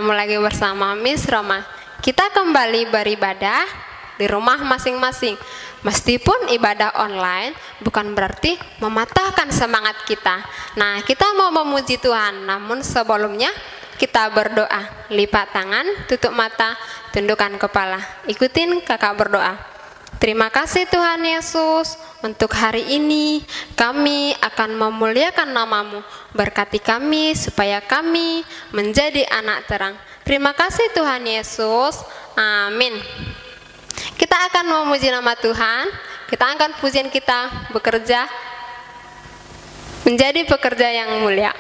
Ketemu lagi bersama Miss Roma. Kita kembali beribadah di rumah masing-masing. Meskipun ibadah online bukan berarti mematahkan semangat kita. Nah, kita mau memuji Tuhan, namun sebelumnya kita berdoa. Lipat tangan, tutup mata, tundukkan kepala. Ikutin kakak berdoa. Terima kasih Tuhan Yesus, untuk hari ini kami akan memuliakan nama-Mu. Berkati kami supaya kami menjadi anak terang. Terima kasih Tuhan Yesus, amin. Kita akan memuji nama Tuhan. Kita angkat pujian kita bekerja menjadi pekerja yang mulia.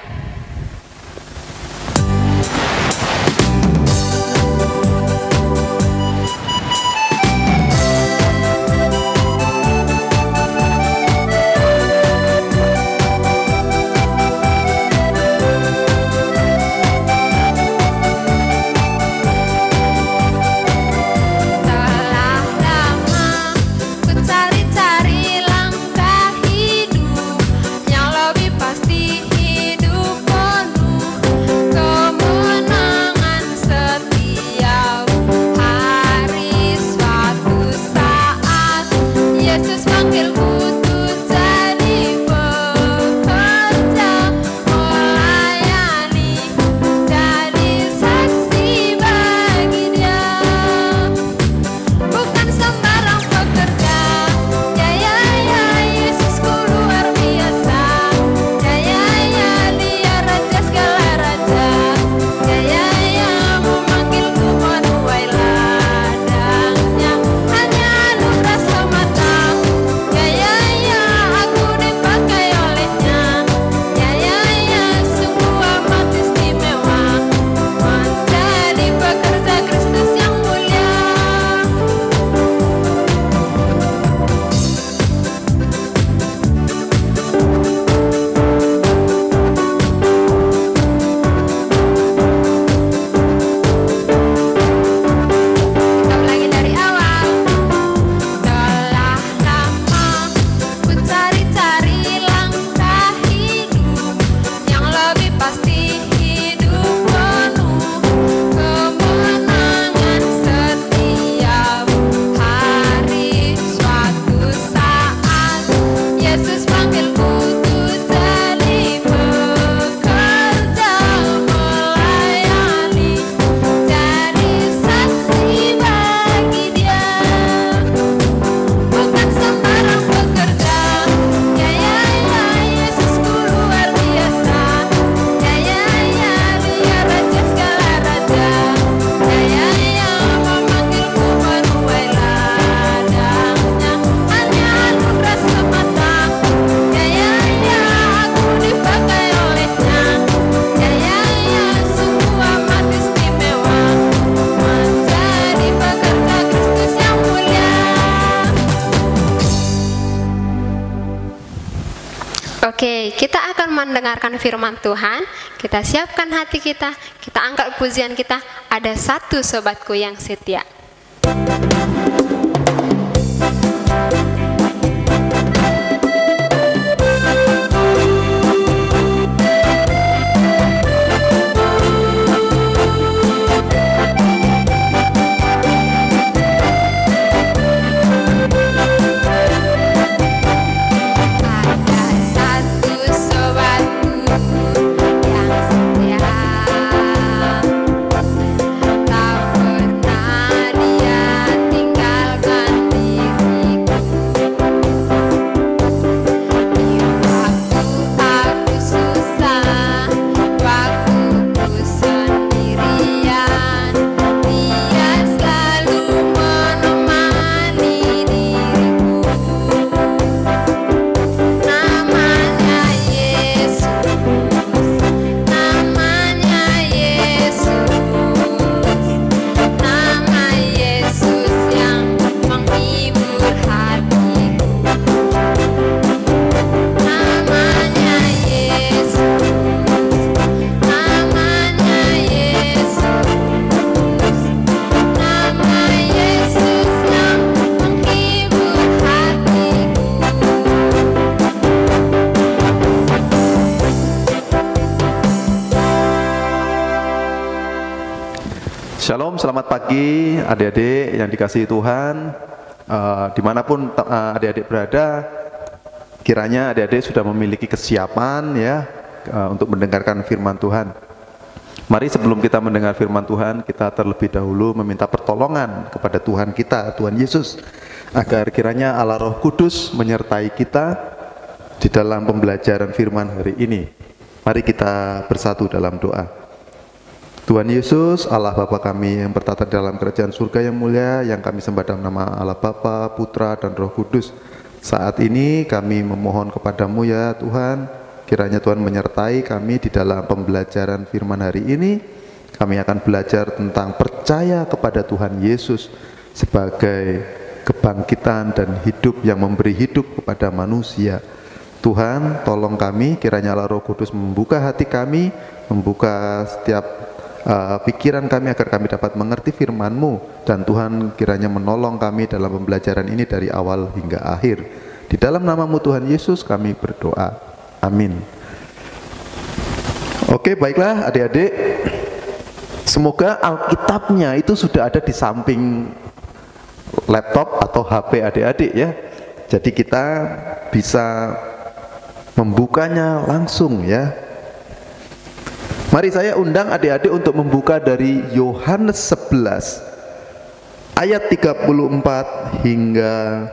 Oke, kita akan mendengarkan firman Tuhan. Kita siapkan hati kita, kita angkat pujian kita. Ada satu sobatku yang setia. Tak pernah dia tinggal Shalom, selamat pagi adik-adik yang dikasihi Tuhan. Dimanapun adik-adik berada, kiranya adik-adik sudah memiliki kesiapan ya untuk mendengarkan firman Tuhan. Mari sebelum kita mendengar firman Tuhan, kita terlebih dahulu meminta pertolongan kepada Tuhan kita, Tuhan Yesus, agar kiranya Allah Roh Kudus menyertai kita di dalam pembelajaran firman hari ini. Mari kita bersatu dalam doa. Tuhan Yesus, Allah Bapa kami yang bertata dalam kerajaan surga yang mulia, yang kami sembah dalam nama Allah Bapa, Putra, dan Roh Kudus. Saat ini kami memohon kepadamu ya Tuhan, kiranya Tuhan menyertai kami di dalam pembelajaran firman hari ini. Kami akan belajar tentang percaya kepada Tuhan Yesus sebagai kebangkitan dan hidup yang memberi hidup kepada manusia. Tuhan, tolong kami, kiranya Allah Roh Kudus membuka hati kami, membuka setiap pikiran kami agar kami dapat mengerti firman-Mu, dan Tuhan kiranya menolong kami dalam pembelajaran ini dari awal hingga akhir. Di dalam nama-Mu Tuhan Yesus kami berdoa. Amin. Oke, baiklah adik-adik. Semoga Alkitabnya itu sudah ada di samping laptop atau HP adik-adik ya. Jadi kita bisa membukanya langsung ya. Mari saya undang adik-adik untuk membuka dari Yohanes 11 ayat 34 hingga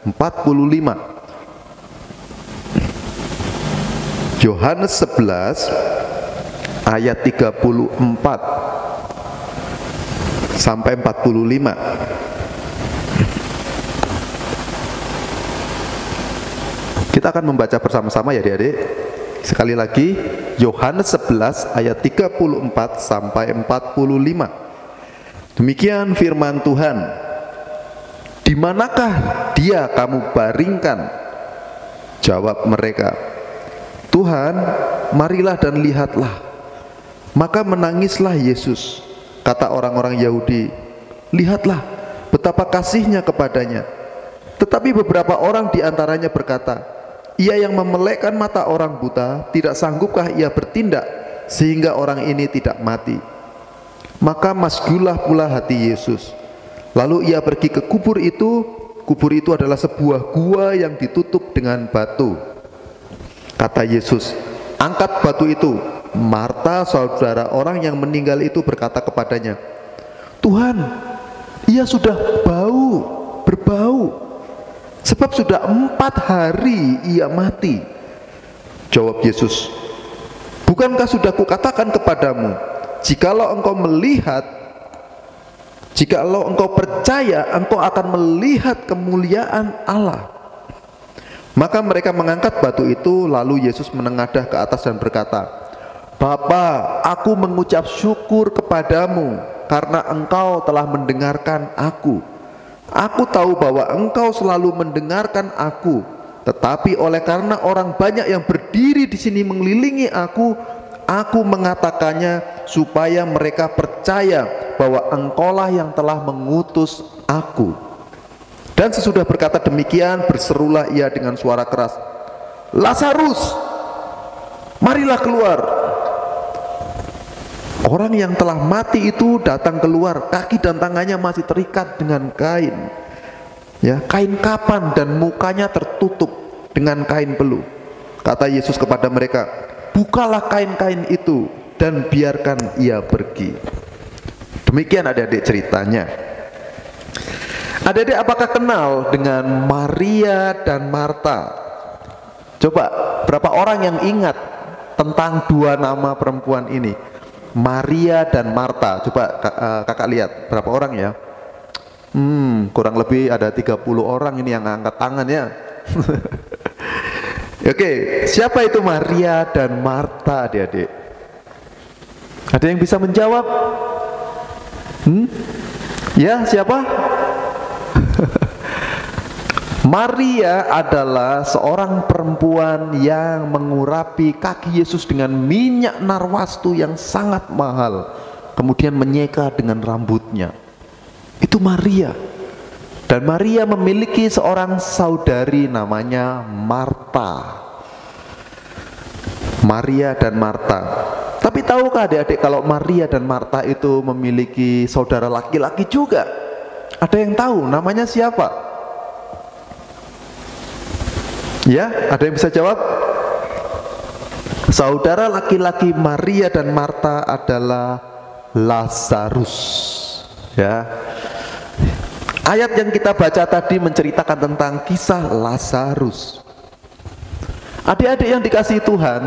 45. Yohanes 11 ayat 34 sampai 45. Kita akan membaca bersama-sama ya adik-adik. Sekali lagi, Yohanes 11 ayat 34 sampai 45. Demikian firman Tuhan. Di manakah dia kamu baringkan? Jawab mereka, Tuhan, marilah dan lihatlah. Maka menangislah Yesus. Kata orang-orang Yahudi, lihatlah betapa kasihnya kepadanya. Tetapi beberapa orang diantaranya berkata, ia yang memelekkan mata orang buta, tidak sanggupkah ia bertindak sehingga orang ini tidak mati? Maka masgulah pula hati Yesus. Lalu ia pergi ke kubur itu. Kubur itu adalah sebuah gua yang ditutup dengan batu. Kata Yesus, angkat batu itu. Marta, saudara orang yang meninggal itu, berkata kepadanya, Tuhan, ia sudah berbau, sebab sudah 4 hari ia mati. Jawab Yesus, bukankah sudah kukatakan kepadamu, jikalau engkau percaya, engkau akan melihat kemuliaan Allah. Maka mereka mengangkat batu itu. Lalu Yesus menengadah ke atas dan berkata, Bapa, aku mengucap syukur kepadamu karena engkau telah mendengarkan aku. Aku tahu bahwa engkau selalu mendengarkan aku, tetapi oleh karena orang banyak yang berdiri di sini mengelilingi aku mengatakannya supaya mereka percaya bahwa engkaulah yang telah mengutus aku. Dan sesudah berkata demikian, berserulah ia dengan suara keras, Lazarus, marilah keluar. Orang yang telah mati itu datang keluar, kaki dan tangannya masih terikat dengan kain, ya, kain kapan, dan mukanya tertutup dengan kain belu. Kata Yesus kepada mereka, bukalah kain-kain itu dan biarkan ia pergi. Demikian adik-adik ceritanya. Adik-adik apakah kenal dengan Maria dan Marta? Coba, berapa orang yang ingat tentang dua nama perempuan ini? Maria dan Marta. Coba kakak lihat berapa orang ya? Kurang lebih ada 30 orang ini yang angkat tangan ya. Oke, siapa itu Maria dan Marta adik-adik? Ada yang bisa menjawab? Ya, siapa? Maria adalah seorang perempuan yang mengurapi kaki Yesus dengan minyak narwastu yang sangat mahal, kemudian menyeka dengan rambutnya. Itu Maria. Dan Maria memiliki seorang saudari namanya Marta. Maria dan Marta. Tapi tahukah adik-adik kalau Maria dan Marta itu memiliki saudara laki-laki juga? Ada yang tahu namanya siapa? Ya, ada yang bisa jawab? Saudara laki-laki Maria dan Marta adalah Lazarus. Ya. Ayat yang kita baca tadi menceritakan tentang kisah Lazarus. Adik-adik yang dikasihi Tuhan,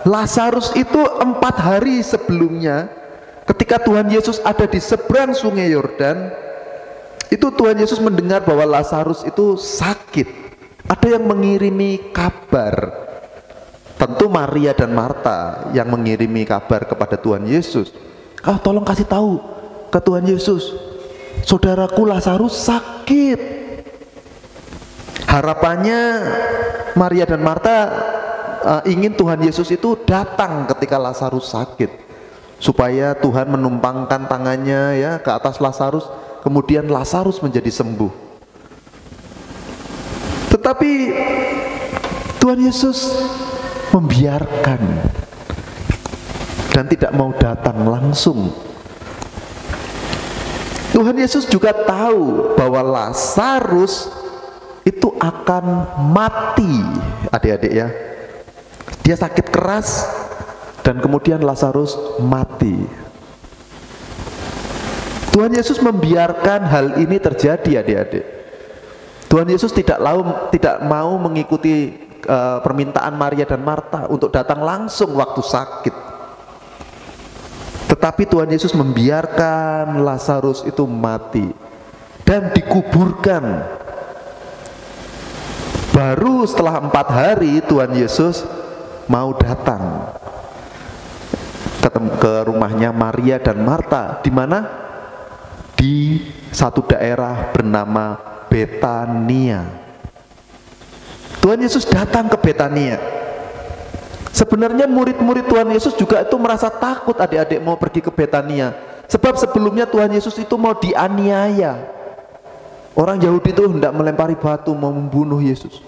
Lazarus itu 4 hari sebelumnya, ketika Tuhan Yesus ada di seberang sungai Yordan, itu Tuhan Yesus mendengar bahwa Lazarus itu sakit. Ada yang mengirimi kabar. Tentu Maria dan Marta yang mengirimi kabar kepada Tuhan Yesus. Tolong kasih tahu ke Tuhan Yesus, saudaraku Lazarus sakit. Harapannya Maria dan Marta ingin Tuhan Yesus itu datang ketika Lazarus sakit, supaya Tuhan menumpangkan tangannya ya ke atas Lazarus, kemudian Lazarus menjadi sembuh. Tetapi Tuhan Yesus membiarkan dan tidak mau datang langsung. Tuhan Yesus juga tahu bahwa Lazarus itu akan mati, adik-adik ya. Dia sakit keras dan kemudian Lazarus mati. Tuhan Yesus membiarkan hal ini terjadi, adik-adik. Tuhan Yesus tidak mau mengikuti permintaan Maria dan Marta untuk datang langsung waktu sakit. Tetapi Tuhan Yesus membiarkan Lazarus itu mati dan dikuburkan. Baru setelah 4 hari Tuhan Yesus mau datang ke rumahnya Maria dan Marta, di mana? Di satu daerah bernama Betania. Tuhan Yesus datang ke Betania. Sebenarnya murid-murid Tuhan Yesus juga itu merasa takut adik-adik mau pergi ke Betania, sebab sebelumnya Tuhan Yesus itu mau dianiaya. Orang Yahudi itu hendak melempari batu, mau membunuh Yesus.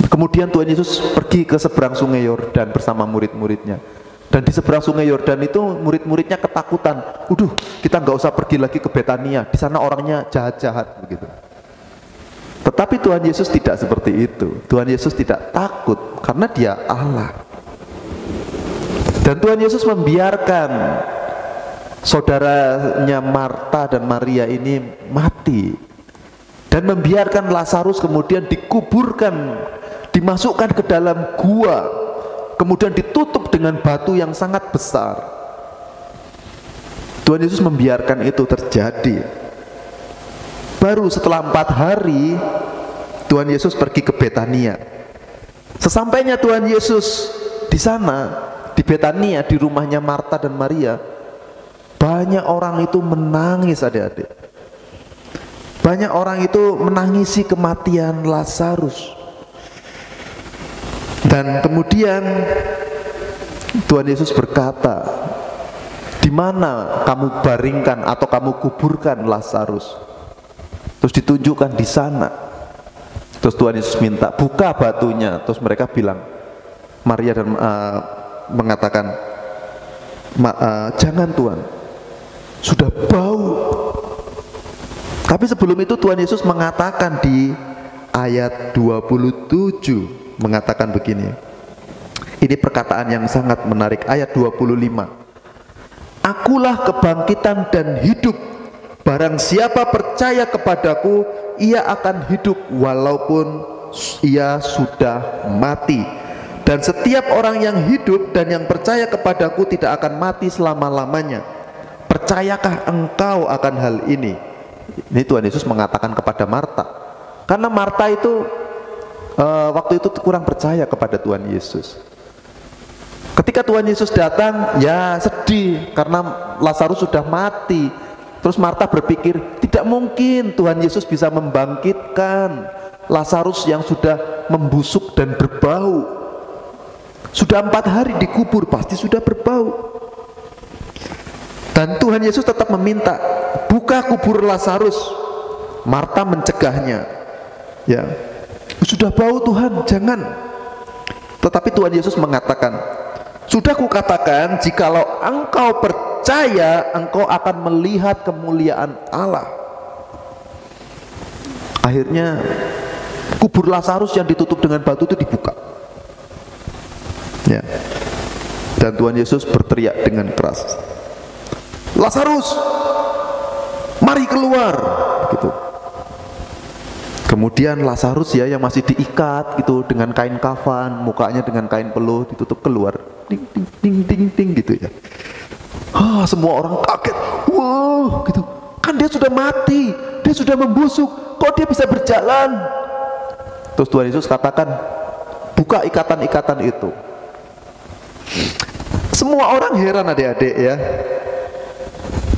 Kemudian Tuhan Yesus pergi ke seberang sungai Yordan bersama murid-muridnya. Dan di seberang sungai Yordan itu murid-muridnya ketakutan. Kita nggak usah pergi lagi ke Betania, di sana orangnya jahat-jahat begitu. Tetapi Tuhan Yesus tidak seperti itu. Tuhan Yesus tidak takut karena Dia Allah. Dan Tuhan Yesus membiarkan saudaranya Marta dan Maria ini mati, dan membiarkan Lazarus kemudian dikuburkan, dimasukkan ke dalam gua, kemudian ditutup dengan batu yang sangat besar. Tuhan Yesus membiarkan itu terjadi. Baru setelah 4 hari Tuhan Yesus pergi ke Betania. Sesampainya Tuhan Yesus di sana, di Betania, di rumahnya Marta dan Maria, banyak orang itu menangis, adik-adik. Banyak orang itu menangisi kematian Lazarus. Dan kemudian Tuhan Yesus berkata, di mana kamu baringkan atau kamu kuburkan Lazarus? Terus ditunjukkan di sana. Terus Tuhan Yesus minta, buka batunya. Terus mereka bilang, Maria dan mengatakan, jangan Tuhan, sudah bau. Tapi sebelum itu Tuhan Yesus mengatakan di ayat 27, mengatakan begini. Ini perkataan yang sangat menarik, ayat 25. Akulah kebangkitan dan hidup. Barang siapa percaya kepadaku, ia akan hidup walaupun ia sudah mati. Dan setiap orang yang hidup dan yang percaya kepadaku tidak akan mati selama-lamanya. Percayakah engkau akan hal ini? Ini Tuhan Yesus mengatakan kepada Marta. Karena Marta itu waktu itu kurang percaya kepada Tuhan Yesus. Ketika Tuhan Yesus datang, ya sedih karena Lazarus sudah mati. Terus Marta berpikir, tidak mungkin Tuhan Yesus bisa membangkitkan Lazarus yang sudah membusuk dan berbau. Sudah 4 hari dikubur, pasti sudah berbau. Dan Tuhan Yesus tetap meminta, buka kubur Lazarus. Marta mencegahnya. Ya, sudah bau Tuhan, jangan. Tetapi Tuhan Yesus mengatakan, Sudah kukatakan, jikalau engkau percaya, engkau akan melihat kemuliaan Allah. Akhirnya kubur Lazarus yang ditutup dengan batu itu dibuka. Ya. Dan Tuhan Yesus berteriak dengan keras, Lazarus, mari keluar, gitu. Kemudian Lazarus ya yang masih diikat gitu dengan kain kafan, mukanya dengan kain peluh ditutup, keluar, ding ding ding ding ding gitu ya. Semua orang kaget, wow gitu. Kan dia sudah mati, dia sudah membusuk, kok dia bisa berjalan? Terus Tuhan Yesus katakan, buka ikatan-ikatan itu. Semua orang heran adik-adik ya.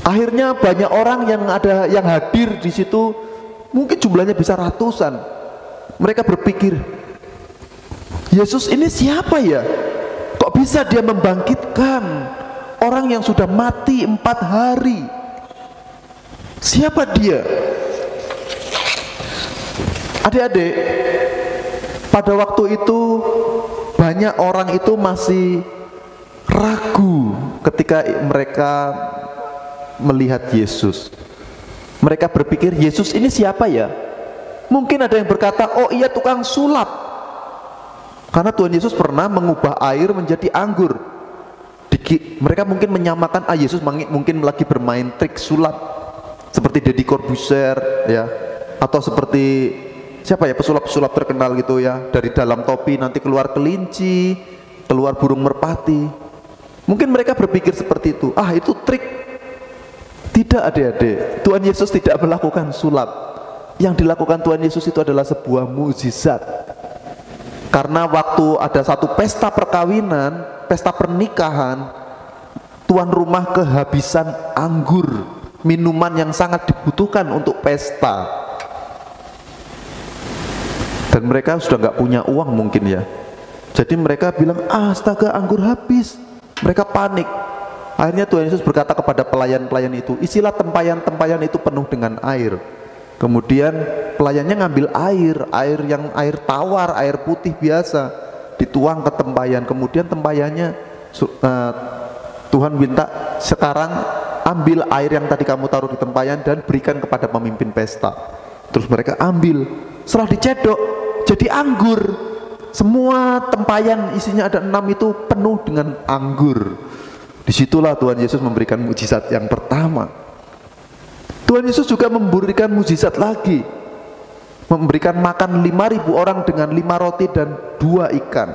Akhirnya banyak orang yang hadir di situ, mungkin jumlahnya bisa ratusan. Mereka berpikir, Yesus ini siapa ya? Kok bisa dia membangkitkan orang yang sudah mati 4 hari? Siapa dia? Adik-adik, pada waktu itu banyak orang itu masih ragu ketika mereka melihat Yesus. Mereka berpikir, Yesus ini siapa ya? Mungkin ada yang berkata, oh iya tukang sulap. Karena Tuhan Yesus pernah mengubah air menjadi anggur. Mereka mungkin menyamakan, Yesus mungkin lagi bermain trik sulap, seperti Deddy Corbuzier ya, atau seperti siapa ya pesulap-pesulap terkenal gitu ya, dari dalam topi nanti keluar kelinci, keluar burung merpati. Mungkin mereka berpikir seperti itu, itu trik. Tidak adik-adik, Tuhan Yesus tidak melakukan sulap. Yang dilakukan Tuhan Yesus itu adalah sebuah mukjizat. Karena waktu ada satu pesta perkawinan, pesta pernikahan, tuan rumah kehabisan anggur, minuman yang sangat dibutuhkan untuk pesta. Dan mereka sudah nggak punya uang mungkin ya. Jadi mereka bilang, astaga anggur habis. Mereka panik. Akhirnya Tuhan Yesus berkata kepada pelayan-pelayan itu, isilah tempayan-tempayan itu penuh dengan air. Kemudian pelayannya ngambil air tawar, air putih biasa, dituang ke tempayan. Kemudian tempayannya Tuhan minta, sekarang ambil air yang tadi kamu taruh di tempayan dan berikan kepada pemimpin pesta. Terus mereka ambil, setelah dicedok jadi anggur. Semua tempayan isinya ada 6 itu penuh dengan anggur. Disitulah Tuhan Yesus memberikan mukjizat yang pertama. Tuhan Yesus juga memberikan mukjizat lagi, memberikan makan 5.000 orang dengan 5 roti dan 2 ikan.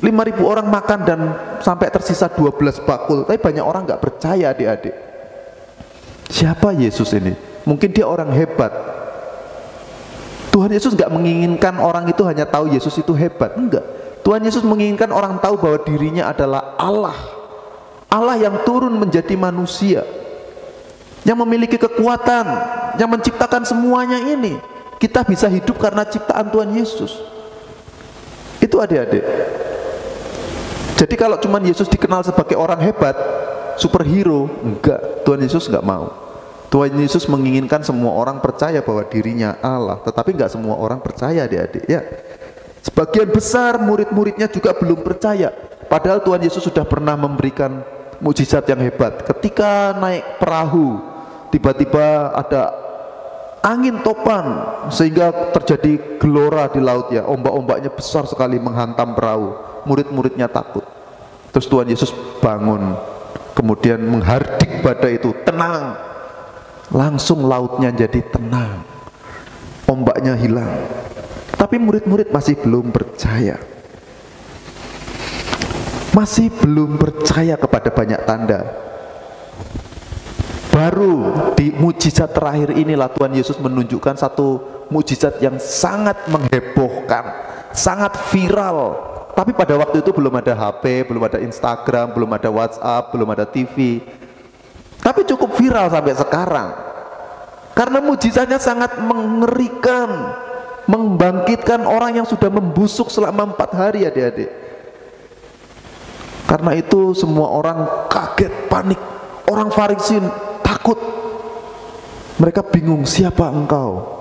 5.000 orang makan dan sampai tersisa 12 bakul. Tapi banyak orang nggak percaya adik-adik. Siapa Yesus ini? Mungkin dia orang hebat. Tuhan Yesus nggak menginginkan orang itu hanya tahu Yesus itu hebat, enggak. Tuhan Yesus menginginkan orang tahu bahwa dirinya adalah Allah. Allah yang turun menjadi manusia, yang memiliki kekuatan, yang menciptakan semuanya ini. Kita bisa hidup karena ciptaan Tuhan Yesus. Itu adik-adik. Jadi kalau cuma Yesus dikenal sebagai orang hebat, superhero, enggak. Tuhan Yesus enggak mau. Tuhan Yesus menginginkan semua orang percaya bahwa dirinya Allah. Tetapi enggak semua orang percaya adik-adik ya. Sebagian besar murid-muridnya juga belum percaya. Padahal Tuhan Yesus sudah pernah memberikan mukjizat yang hebat. Ketika naik perahu, tiba-tiba ada angin topan sehingga terjadi gelora di laut ya. Ombak-ombaknya besar sekali menghantam perahu. Murid-muridnya takut. Terus Tuhan Yesus bangun, kemudian menghardik badai itu, tenang. Langsung lautnya jadi tenang, ombaknya hilang. Tapi murid-murid masih belum percaya. Masih belum percaya kepada banyak tanda. Baru di mukjizat terakhir inilah Tuhan Yesus menunjukkan satu mukjizat yang sangat menghebohkan, sangat viral. Tapi pada waktu itu belum ada HP, belum ada Instagram, belum ada WhatsApp, belum ada TV. Tapi cukup viral sampai sekarang. Karena mukjizatnya sangat mengerikan, membangkitkan orang yang sudah membusuk selama 4 hari adik-adik. Karena itu semua orang kaget, panik. Orang Farisi takut. Mereka bingung, siapa engkau?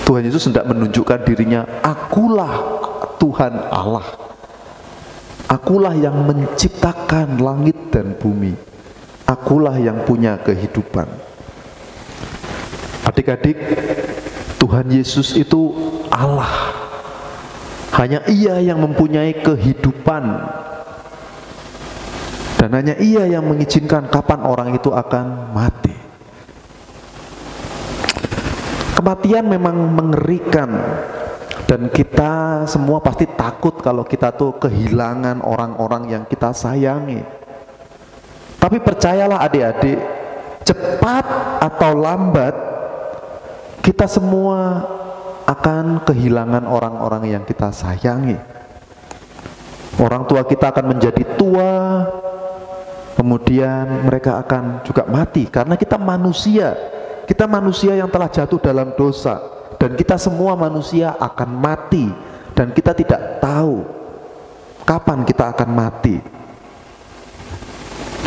Tuhan Yesus hendak menunjukkan dirinya, akulah Tuhan Allah. Akulah yang menciptakan langit dan bumi. Akulah yang punya kehidupan. Adik-adik, Tuhan Yesus itu Allah. Hanya Ia yang mempunyai kehidupan. Dan hanya Ia yang mengizinkan kapan orang itu akan mati. Kematian memang mengerikan. Dan kita semua pasti takut kalau kita tuh kehilangan orang-orang yang kita sayangi. Tapi percayalah adik-adik, cepat atau lambat kita semua akan kehilangan orang-orang yang kita sayangi. Orang tua kita akan menjadi tua, kemudian mereka akan juga mati karena kita manusia. Kita manusia yang telah jatuh dalam dosa. Dan kita semua manusia akan mati. Dan kita tidak tahu kapan kita akan mati.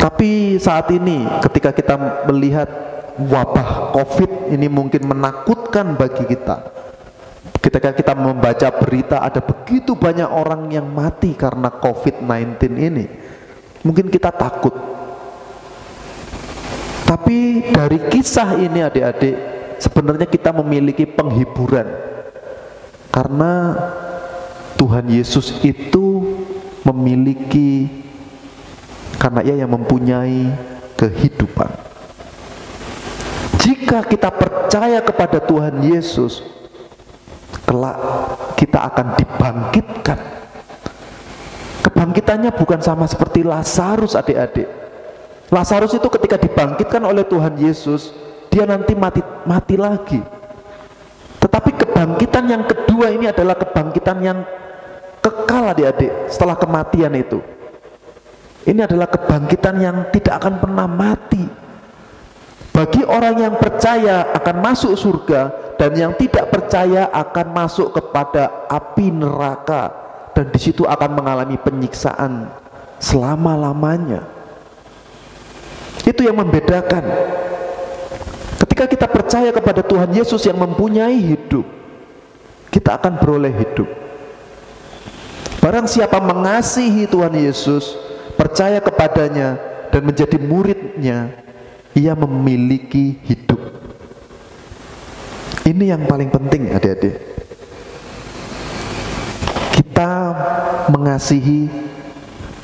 Tapi saat ini ketika kita melihat wabah COVID ini mungkin menakutkan bagi kita. Ketika kita membaca berita ada begitu banyak orang yang mati karena COVID-19 ini, mungkin kita takut. Tapi dari kisah ini adik-adik, sebenarnya kita memiliki penghiburan. Karena Tuhan Yesus itu memiliki, karena Ia yang mempunyai kehidupan. Jika kita percaya kepada Tuhan Yesus, kelak kita akan dibangkitkan. Kebangkitannya bukan sama seperti Lazarus adik-adik. Lazarus itu ketika dibangkitkan oleh Tuhan Yesus, dia nanti mati lagi. Tetapi kebangkitan yang kedua ini adalah kebangkitan yang kekal adik-adik setelah kematian itu. Ini adalah kebangkitan yang tidak akan pernah mati. Bagi orang yang percaya akan masuk surga, dan yang tidak percaya akan masuk kepada api neraka, dan di situ akan mengalami penyiksaan selama-lamanya. Itu yang membedakan. Ketika kita percaya kepada Tuhan Yesus yang mempunyai hidup, kita akan beroleh hidup. Barang siapa mengasihi Tuhan Yesus, percaya kepadanya dan menjadi muridnya, ia memiliki hidup. Ini yang paling penting adik-adik. Kita mengasihi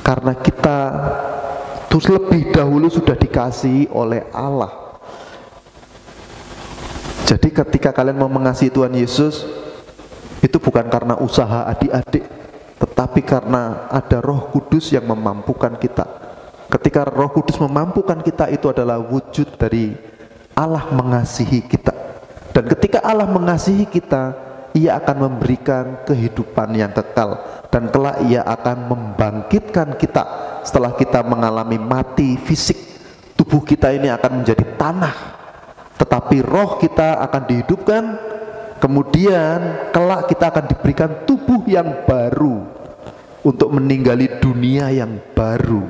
karena kita terus lebih dahulu sudah dikasihi oleh Allah. Jadi ketika kalian mau mengasihi Tuhan Yesus, itu bukan karena usaha adik-adik, tetapi karena ada Roh Kudus yang memampukan kita. Ketika Roh Kudus memampukan kita, itu adalah wujud dari Allah mengasihi kita. Dan ketika Allah mengasihi kita, Ia akan memberikan kehidupan yang kekal, dan kelak Ia akan membangkitkan kita. Setelah kita mengalami mati fisik, tubuh kita ini akan menjadi tanah, tetapi roh kita akan dihidupkan. Kemudian kelak kita akan diberikan tubuh yang baru untuk meninggali dunia yang baru.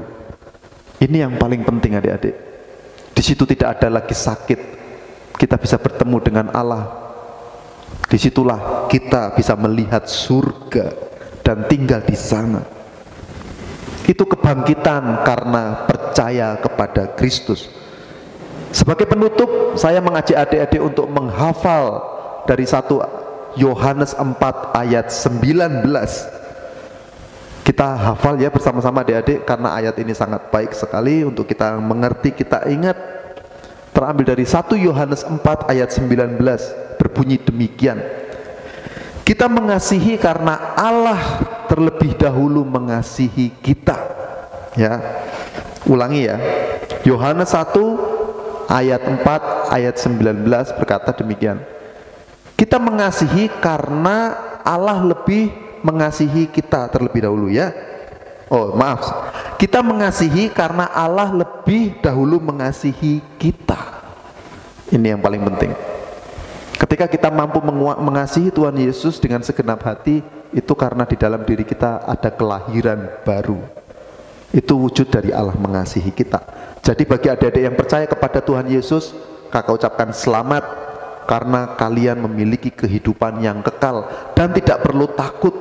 Ini yang paling penting adik-adik. Di situ tidak ada lagi sakit. Kita bisa bertemu dengan Allah. Disitulah kita bisa melihat surga dan tinggal di sana. Itu kebangkitan karena percaya kepada Kristus. Sebagai penutup, saya mengajak adik-adik untuk menghafal dari 1 Yohanes 4 ayat 19. Kita hafal ya bersama-sama adik-adik, karena ayat ini sangat baik sekali untuk kita mengerti, kita ingat. Terambil dari 1 Yohanes 4 ayat 19, berbunyi demikian. Kita mengasihi karena Allah terlebih dahulu mengasihi kita. Ya, ulangi ya. Yohanes 1 ayat 4 ayat 19 berkata demikian. Kita mengasihi karena Allah lebih mengasihi kita terlebih dahulu ya. Oh maaf, kita mengasihi karena Allah lebih dahulu mengasihi kita. Ini yang paling penting. Ketika kita mampu mengasihi Tuhan Yesus dengan segenap hati, itu karena di dalam diri kita ada kelahiran baru. Itu wujud dari Allah mengasihi kita. Jadi bagi adik-adik yang percaya kepada Tuhan Yesus, kakak ucapkan selamat, karena kalian memiliki kehidupan yang kekal dan tidak perlu takut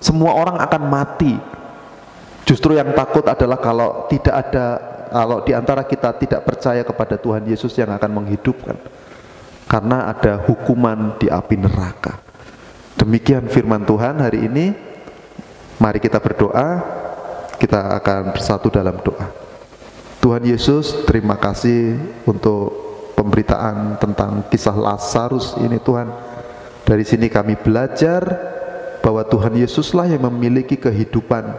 Semua orang akan mati. Justru yang takut adalah kalau di antara kita tidak percaya kepada Tuhan Yesus yang akan menghidupkan. Karena ada hukuman di api neraka. Demikian firman Tuhan hari ini. Mari kita berdoa. Kita akan bersatu dalam doa. Tuhan Yesus, terima kasih untuk pemberitaan tentang kisah Lazarus ini Tuhan. Dari sini kami belajar bahwa Tuhan Yesuslah yang memiliki kehidupan.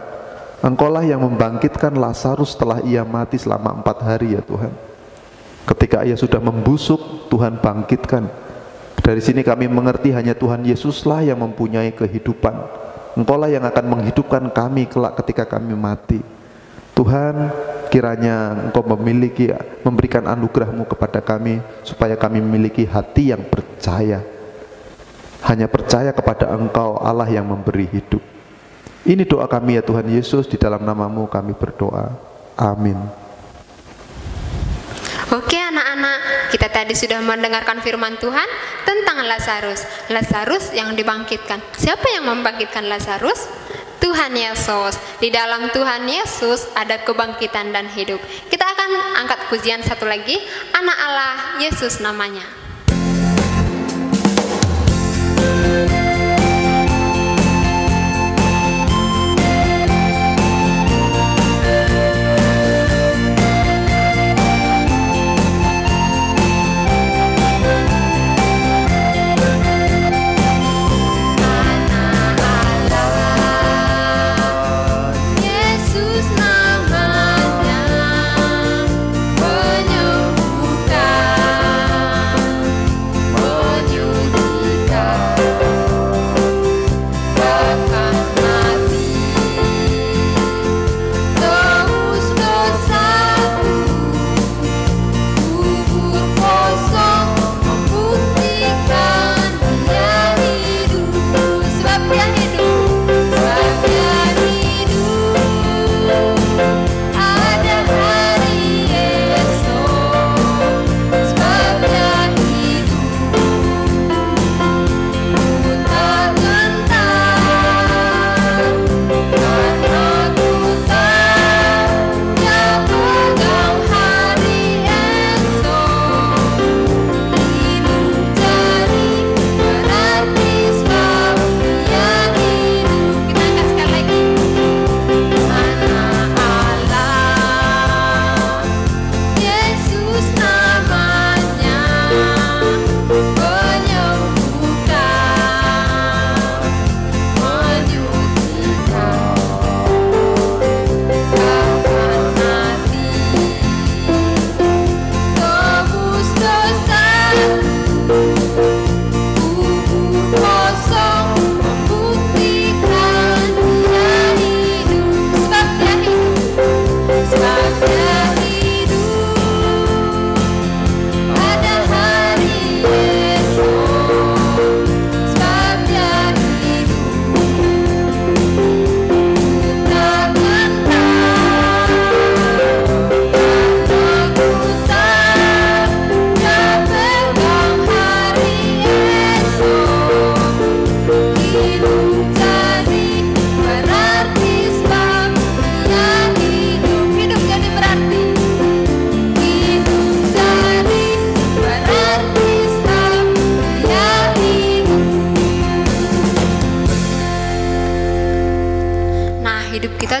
Engkaulah yang membangkitkan Lazarus setelah ia mati selama 4 hari ya Tuhan. Ketika ia sudah membusuk, Tuhan bangkitkan. Dari sini kami mengerti hanya Tuhan Yesuslah yang mempunyai kehidupan. Engkaulah yang akan menghidupkan kami kelak ketika kami mati. Tuhan, kiranya Engkau memberikan anugerah-Mu kepada kami, supaya kami memiliki hati yang percaya. Hanya percaya kepada Engkau, Allah yang memberi hidup. Ini doa kami ya Tuhan Yesus, di dalam nama-Mu kami berdoa. Amin. Oke anak-anak, kita tadi sudah mendengarkan firman Tuhan tentang Lazarus. Lazarus yang dibangkitkan. Siapa yang membangkitkan Lazarus? Tuhan Yesus. Di dalam Tuhan Yesus ada kebangkitan dan hidup. Kita akan angkat pujian satu lagi, Anak Allah, Yesus namanya.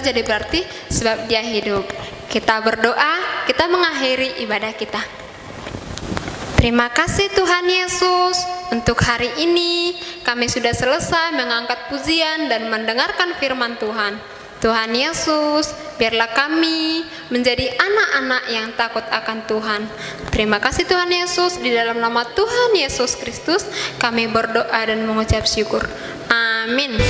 Jadi berarti sebab Dia hidup. Kita berdoa, kita mengakhiri ibadah kita. Terima kasih Tuhan Yesus, untuk hari ini kami sudah selesai mengangkat pujian dan mendengarkan firman Tuhan. Tuhan Yesus, biarlah kami menjadi anak-anak yang takut akan Tuhan. Terima kasih Tuhan Yesus, di dalam nama Tuhan Yesus Kristus kami berdoa dan mengucap syukur. Amin.